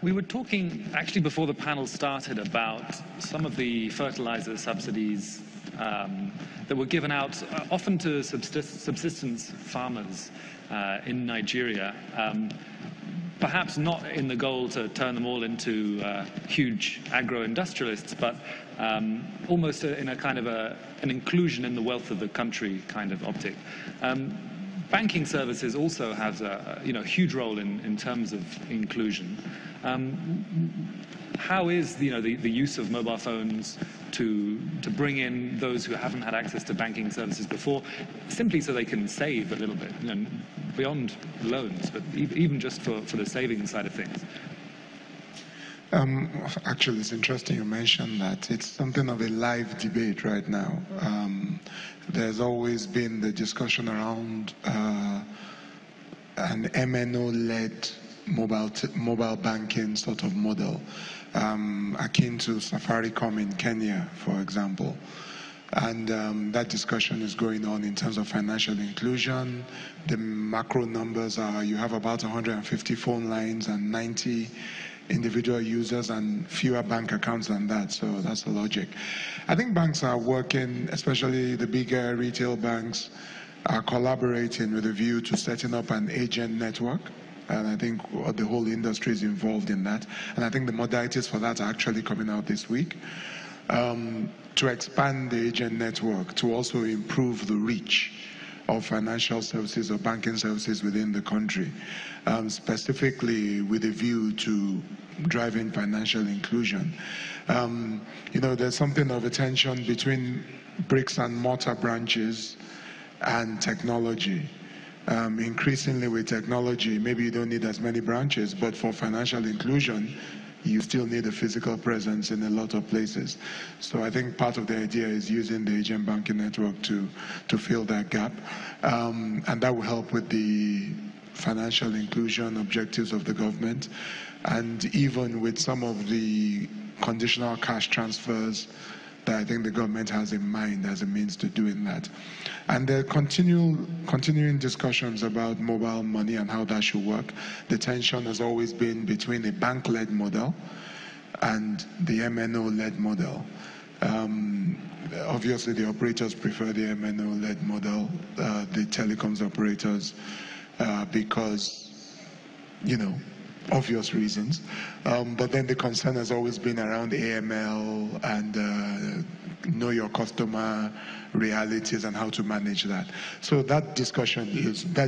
We were talking, actually, before the panel started about some of the fertilizer subsidies that were given out often to subsistence farmers in Nigeria, perhaps not in the goal to turn them all into huge agro-industrialists, but almost in a kind of an inclusion in the wealth of the country kind of optic. Banking services also has a huge role in terms of inclusion. How is the use of mobile phones to bring in those who haven't had access to banking services before, simply so they can save a little bit, beyond loans, but even just for the savings side of things? Actually, it's interesting you mentioned that. It's something of a live debate right now. There's always been the discussion around an MNO-led mobile banking sort of model, akin to Safaricom in Kenya, for example. And that discussion is going on in terms of financial inclusion. The macro numbers are you have about 150 phone lines and 90 individual users and fewer bank accounts than that, so that's the logic. I think banks are working, especially the bigger retail banks, are collaborating with a view to setting up an agent network. And I think the whole industry is involved in that. And I think the modalities for that are actually coming out this week. To expand the agent network, to also improve the reach of financial services or banking services within the country, specifically with a view to driving financial inclusion. There's something of a tension between bricks and mortar branches and technology. Increasingly with technology, maybe you don't need as many branches, but for financial inclusion, you still need a physical presence in a lot of places. So I think part of the idea is using the agent banking network to fill that gap. And that will help with the financial inclusion objectives of the government. And even with some of the conditional cash transfers that I think the government has in mind as a means to doing that. And there are continuing discussions about mobile money and how that should work. The tension has always been between a bank-led model and the MNO-led model. Obviously, the operators prefer the MNO-led model, the telecoms operators, because, obvious reasons. But then the concern has always been around AML and know your customer realities and how to manage that. So that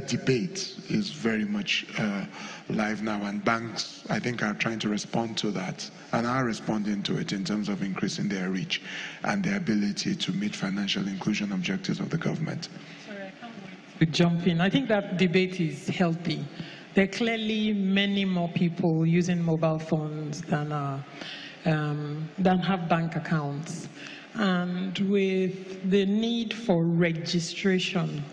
debate is very much live now, and banks, I think, are trying to respond to that and are responding to it in terms of increasing their reach and their ability to meet financial inclusion objectives of the government. Sorry, I can't wait to jump in. I think that debate is healthy. There are clearly many more people using mobile phones than have bank accounts. And with the need for registration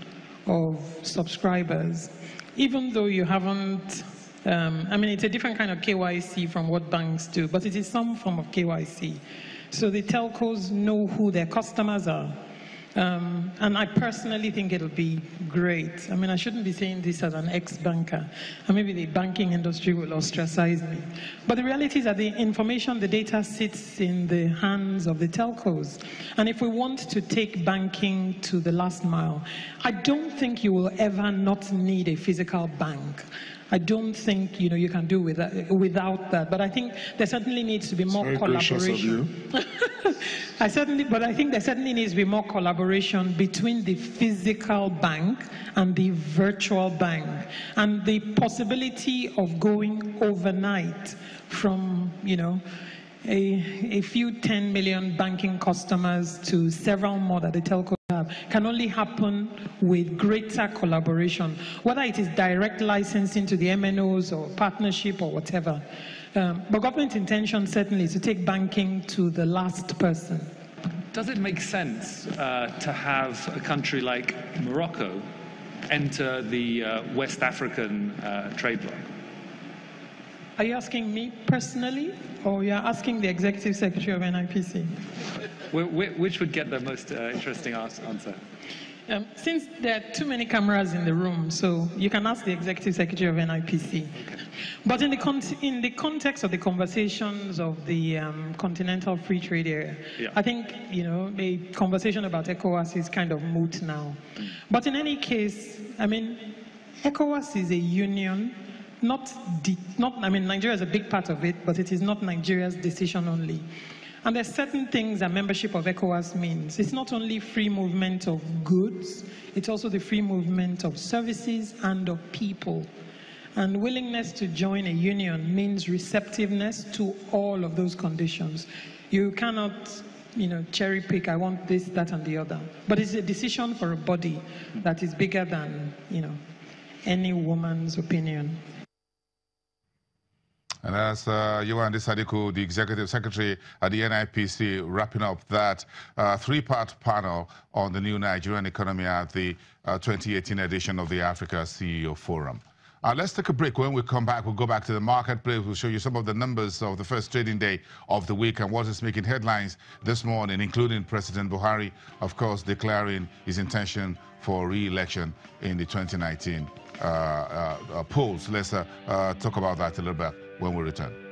of subscribers, even though you haven't, it's a different kind of KYC from what banks do, but it is some form of KYC. So the telcos know who their customers are. And I personally think it'll be great. I shouldn't be saying this as an ex-banker, and maybe the banking industry will ostracize me. But the reality is that the information, the data sits in the hands of the telcos. And if we want to take banking to the last mile, I don't think you will ever not need a physical bank. I don't think you can do without that. But I think there certainly needs to be more collaboration. I think there certainly needs to be more collaboration between the physical bank and the virtual bank, and the possibility of going overnight from a few 10 million banking customers to several more that the telco have can only happen with greater collaboration, whether it is direct licensing to the MNOs or partnership or whatever. But government intention certainly is to take banking to the last person. Does it make sense to have a country like Morocco enter the West African trade bloc? Are you asking me personally, or you're asking the Executive Secretary of NIPC? Which would get the most interesting answer? Since there are too many cameras in the room, so you can ask the Executive Secretary of NIPC. Okay. But in the context of the conversations of the continental free trade area, yeah. I think, the conversation about ECOWAS is kind of moot now. But in any case, I mean, ECOWAS is a union, Nigeria is a big part of it, but it is not Nigeria's decision only. And there's certain things that membership of ECOWAS means. It's not only free movement of goods, it's also the free movement of services and of people. And willingness to join a union means receptiveness to all of those conditions. You cannot, cherry pick, I want this, that, and the other. But it's a decision for a body that is bigger than, any woman's opinion. And that's Yewande Sadiku, the Executive Secretary at the NIPC, wrapping up that three-part panel on the new Nigerian economy at the 2018 edition of the Africa CEO Forum. Let's take a break. When we come back, we'll go back to the marketplace. We'll show you some of the numbers of the first trading day of the week and what is making headlines this morning, including President Buhari, of course, declaring his intention for re-election in the 2019 polls. Let's talk about that a little bit when we return.